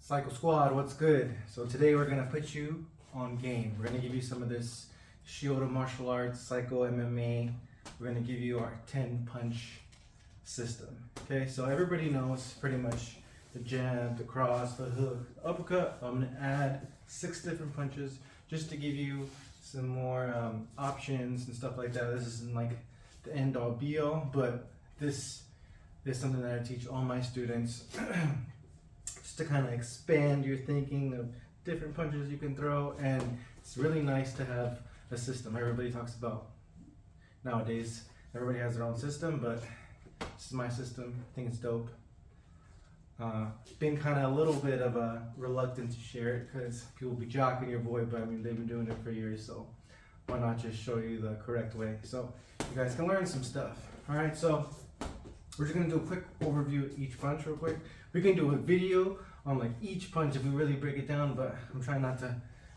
Saikou Squad, what's good? So today we're gonna put you on game. We're gonna give you some of this Shiota martial arts, Saikou MMA. We're gonna give you our 10 punch system. Okay, so everybody knows pretty much the jab, the cross, the hook, the uppercut. I'm gonna add 6 different punches just to give you some more options and stuff like that. This isn't like the end all be all, but this is something that I teach all my students. Just to kind of expand your thinking of different punches you can throw, and it's really nice to have a system. Everybody talks about nowadays, everybody has their own system, but this is my system. I think it's dope. Been kind of a little bit of a reluctant to share it because people be jocking your boy, but I mean they've been doing it for years, so why not just show you the correct way so you guys can learn some stuff. All right, so we're just gonna do a quick overview of each punch real quick. We can do a video on like each punch if we really break it down, but I'm trying not to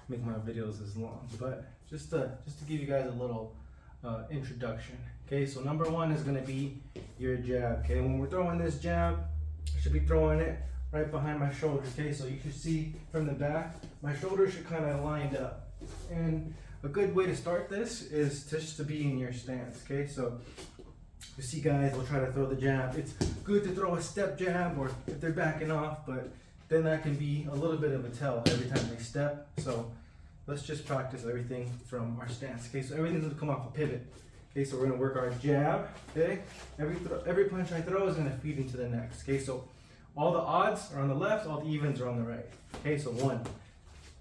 make my videos as long. But just to give you guys a little introduction. Okay, so number 1 is gonna be your jab. Okay, when we're throwing this jab, I should be throwing it right behind my shoulder. Okay, so you should see from the back, my shoulders should kind of lined up. And a good way to start this is just to be in your stance. Okay, so you see guys will try to throw the jab. It's good to throw a step jab or if they're backing off, but then that can be a little bit of a tell every time they step. So let's just practice everything from our stance. Okay, so everything's gonna come off a pivot. Okay, so we're gonna work our jab. Okay, every punch I throw is gonna feed into the next. Okay, so all the odds are on the left, all the evens are on the right. Okay, so 1,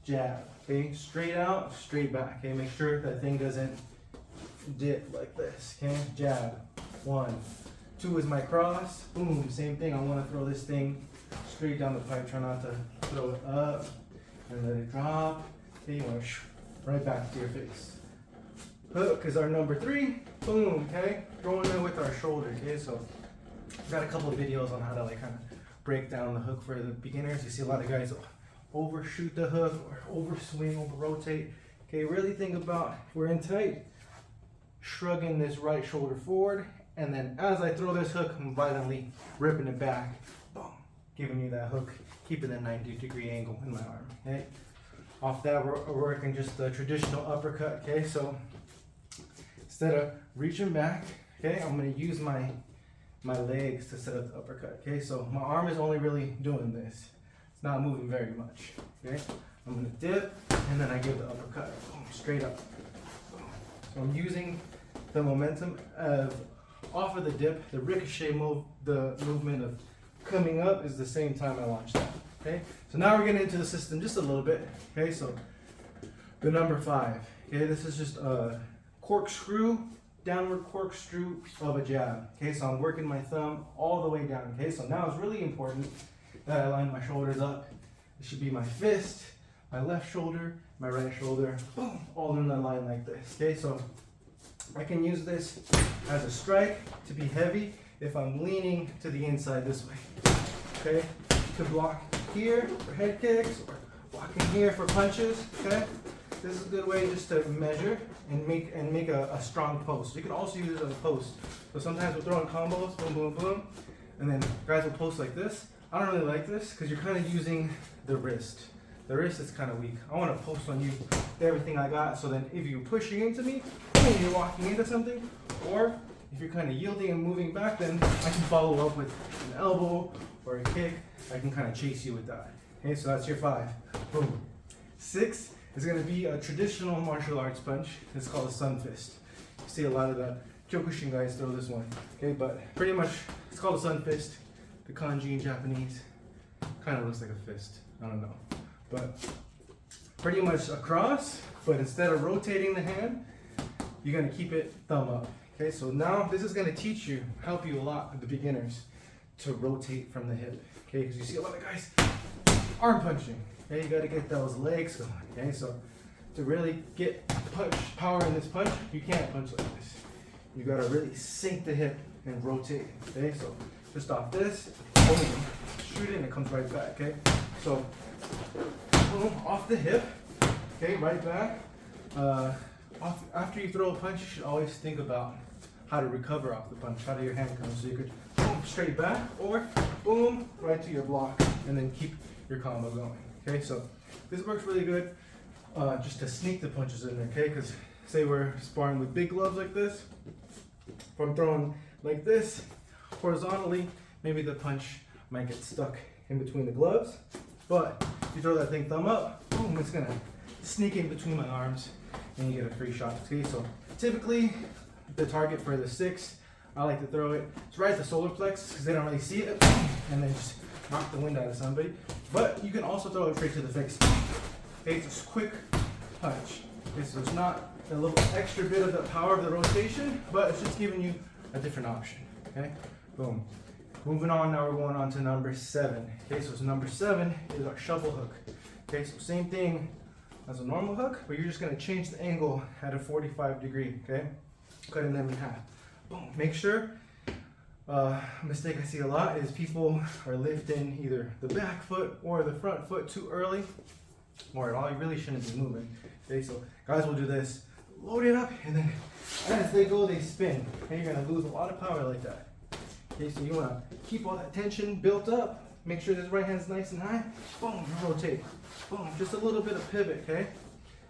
jab. Okay, straight out, straight back. Okay, make sure that thing doesn't dip like this. Okay, jab. 1, 2 is my cross. Boom, same thing. I want to throw this thing straight down the pipe. Try not to throw it up and let it drop. Okay, you want to right back to your face. Hook is our number 3. Boom. Okay, throwing it with our shoulder. Okay, so I've got a couple of videos on how to like kind of break down the hook for the beginners. You see a lot of guys overshoot the hook or overswing, over rotate. Okay, really think about if we're in tight, shrugging this right shoulder forward. And then as I throw this hook, I'm violently ripping it back, boom, giving you that hook, keeping a 90-degree angle in my arm, okay? Off that, we're working just the traditional uppercut, okay? So instead of reaching back, okay, I'm gonna use my legs to set up the uppercut, okay? So my arm is only really doing this. It's not moving very much, okay? I'm gonna dip, and then I give the uppercut, boom, straight up. So I'm using the momentum of off of the dip, the ricochet move, the movement of coming up is the same time I launch that. Okay, so now we're getting into the system just a little bit. Okay, so the number 5. Okay, this is just a corkscrew, downward corkscrew of a jab. Okay, so I'm working my thumb all the way down. Okay, so now it's really important that I line my shoulders up. It should be my fist, my left shoulder, my right shoulder, boom, all in a line like this. Okay, so I can use this as a strike to be heavy if I'm leaning to the inside this way. Okay, to block here for head kicks or blocking here for punches. Okay, this is a good way just to measure and make a strong post. You can also use it as a post. So sometimes we're throwing combos, boom, boom, boom, and then guys will post like this. I don't really like this because you're kind of using the wrist. The wrist is kind of weak. I want to post on you everything I got, so then if you're pushing into me, boom, you're walking into something, or if you're kind of yielding and moving back, then I can follow up with an elbow or a kick. I can kind of chase you with that. Okay, so that's your 5. Boom. 6 is going to be a traditional martial arts punch. It's called a sun fist. You see a lot of the Kyokushin guys throw this one. Okay, but pretty much it's called a sun fist. The kanji in Japanese kind of looks like a fist. I don't know. But pretty much across, but instead of rotating the hand, you're gonna keep it thumb up. Okay, so now this is gonna teach you, help you a lot with the beginners to rotate from the hip. Okay, because you see a lot of guys arm punching. Okay, you gotta get those legs going. Okay, so to really get punch power in this punch, you can't punch like this. You gotta really sink the hip and rotate. Okay, so just off this, boom, shoot it and it comes right back. Okay, so boom, off the hip, okay, right back. After you throw a punch, you should always think about how to recover off the punch. How do your hand come? So you could boom, straight back, or boom, right to your block, and then keep your combo going. Okay, so this works really good just to sneak the punches in there. Okay, because say we're sparring with big gloves like this, if I'm throwing like this horizontally, maybe the punch might get stuck in between the gloves. But if you throw that thing thumb up, boom, it's gonna sneak in between my arms and you get a free shot. Okay, so typically the target for the 6, I like to throw it, it's right at the solar plexus because they don't really see it, and then just knock the wind out of somebody. But you can also throw it straight to the face. Okay, it's a quick punch. Okay, so it's not a little extra bit of the power of the rotation, but it's just giving you a different option. Okay, boom. Moving on, now we're going on to number 7. Okay, so number 7 is our shovel hook. Okay, so same thing as a normal hook, but you're just gonna change the angle at a 45 degree, okay? Cutting them in half. Boom, make sure, a mistake I see a lot is people are lifting either the back foot or the front foot too early, or at all. You really shouldn't be moving. Okay, so guys will do this, load it up, and then as they go, they spin. And you're gonna lose a lot of power like that. Okay, so you wanna keep all that tension built up, make sure this right hand's nice and high, boom, rotate, boom, just a little bit of pivot, okay?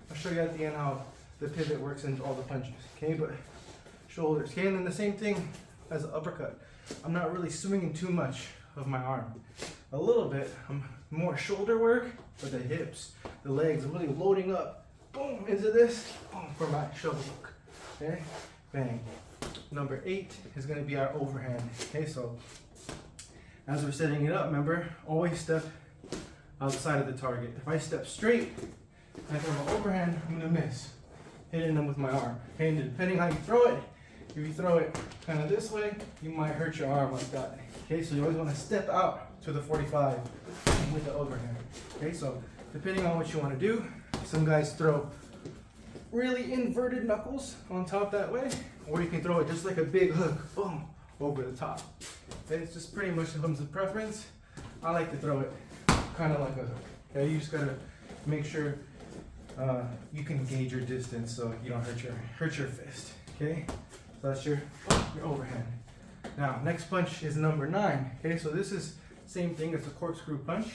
I'll show you at the end how the pivot works into all the punches, okay? But shoulders, okay? And then the same thing as an uppercut. I'm not really swinging too much of my arm. A little bit, more shoulder work, but the hips, the legs, I'm really loading up, boom, into this, boom, for my shovel hook, okay? Bang. Number 8 is going to be our overhand. Okay, so as we're setting it up, remember, always step outside of the target. If I step straight, I throw my overhand, I'm going to miss, hitting them with my arm. Okay, and depending how you throw it, if you throw it kind of this way, you might hurt your arm like that. Okay, so you always want to step out to the 45 with the overhand. Okay, so depending on what you want to do, some guys throw really inverted knuckles on top that way, or you can throw it just like a big hook, boom, over the top. Okay, it's just pretty much comes to preference. I like to throw it kind of like a hook. Okay, you just gotta make sure you can gauge your distance so you don't hurt your fist. Okay, so that's your overhand. Now, next punch is number 9. Okay, so this is same thing. It's a corkscrew punch.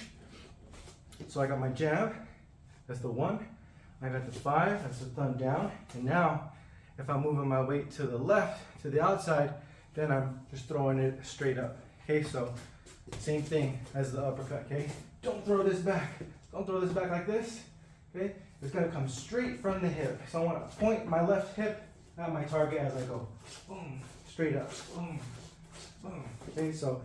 So I got my jab. That's the 1. I got the 5, that's the thumb down, and now if I'm moving my weight to the left, to the outside, then I'm just throwing it straight up. Okay, so same thing as the uppercut, okay? Don't throw this back. Don't throw this back like this, okay? It's gonna come straight from the hip. So I wanna point my left hip at my target as I go. Boom, straight up, boom, boom. Okay, so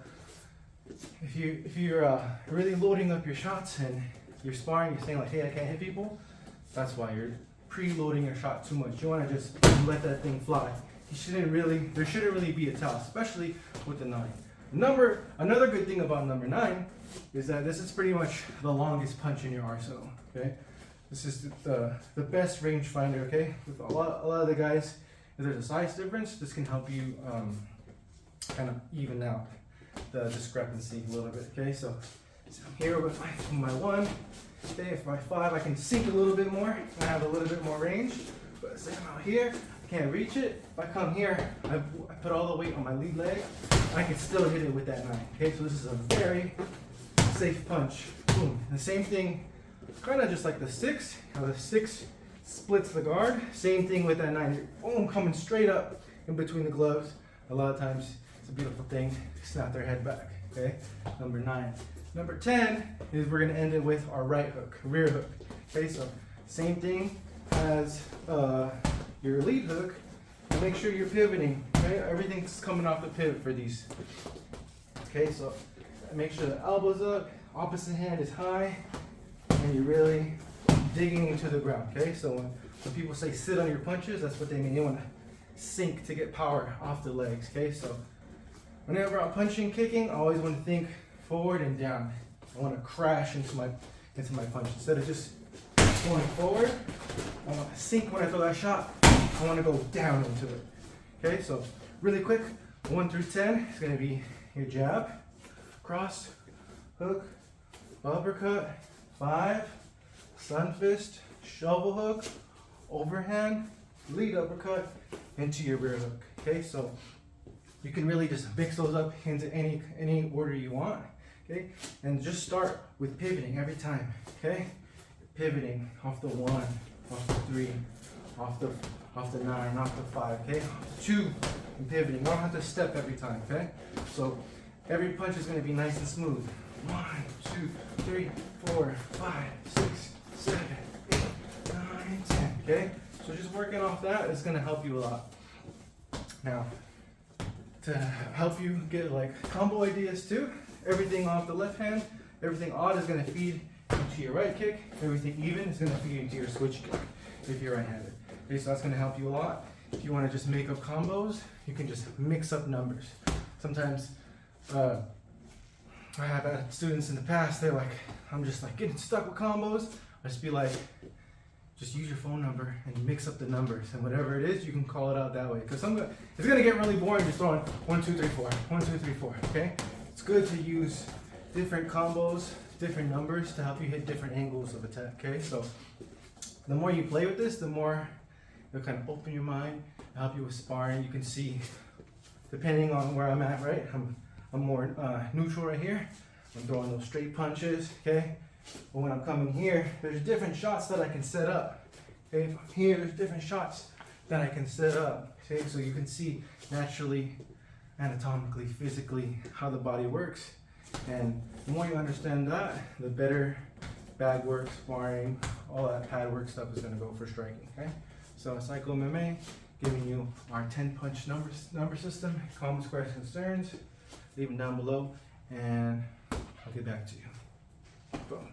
if you're really loading up your shots and you're sparring, you're saying like, hey, I can't hit people, that's why you're preloading your shot too much. You want to just let that thing fly. There shouldn't really be a tell, especially with the 9. Another good thing about number 9 is that this is pretty much the longest punch in your arsenal. Okay, this is the best range finder. Okay, with a lot of the guys, if there's a size difference, this can help you kind of even out the discrepancy a little bit. Okay, so here with my 1. Okay, if my 5, I can sink a little bit more. I have a little bit more range. But say I'm out here, I can't reach it. If I come here, I put all the weight on my lead leg. I can still hit it with that 9. Okay, so this is a very safe punch. Boom. The same thing, kind of just like the 6. How the 6 splits the guard. Same thing with that 9. Boom, coming straight up in between the gloves. A lot of times, it's a beautiful thing. Snap their head back. Okay, number 9. Number 10 is we're going to end it with our right hook, rear hook. Okay, so same thing as your lead hook. And make sure you're pivoting. Okay, everything's coming off the pivot for these. Okay, so make sure the elbow's up, opposite hand is high, and you're really digging into the ground. Okay, so when people say sit on your punches, that's what they mean. You want to sink to get power off the legs. Okay, so whenever I'm punching, kicking, I always want to think forward and down. I want to crash into my punch instead of just going forward. I want to sink when I throw that shot. I want to go down into it. Okay, so really quick, 1 through 10 is going to be your jab, cross, hook, uppercut, 5, sun fist, shovel hook, overhand, lead uppercut, into your rear hook. Okay, so you can really just mix those up into any order you want. okay? And just start with pivoting every time, okay? Pivoting off the 1, off the 3, off the 9, off the 5, okay? 2, and pivoting. You don't have to step every time, okay? So every punch is gonna be nice and smooth. 1, 2, 3, 4, 5, 6, 7, 8, 9, 10, okay? So just working off that is gonna help you a lot. Now, to help you get like combo ideas too, everything off the left hand, everything odd is gonna feed into your right kick, everything even is gonna feed into your switch kick if you're right-handed. Okay, so that's gonna help you a lot. If you wanna just make up combos, you can just mix up numbers. Sometimes, I have had students in the past, they're like, I'm just like getting stuck with combos. I just be like, just use your phone number and mix up the numbers, and whatever it is, you can call it out that way. Because it's gonna get really boring just throwing 1, 2, 3, 4, 1, 2, 3, 4. Okay, it's good to use different combos, different numbers to help you hit different angles of attack. Okay, so the more you play with this, the more it'll kind of open your mind, help you with sparring. You can see, depending on where I'm at, right? I'm more neutral right here. I'm throwing those straight punches. Okay. But when I'm coming here, there's different shots that I can set up. Okay, if I'm here, there's different shots that I can set up. Okay, so you can see naturally, anatomically, physically, how the body works. And the more you understand that, the better bag work, sparring, all that pad work stuff is gonna go for striking. Okay, so Saikou MMA, giving you our 10-punch number system. Comments, questions, concerns, leave them down below, and I'll get back to you. Boom.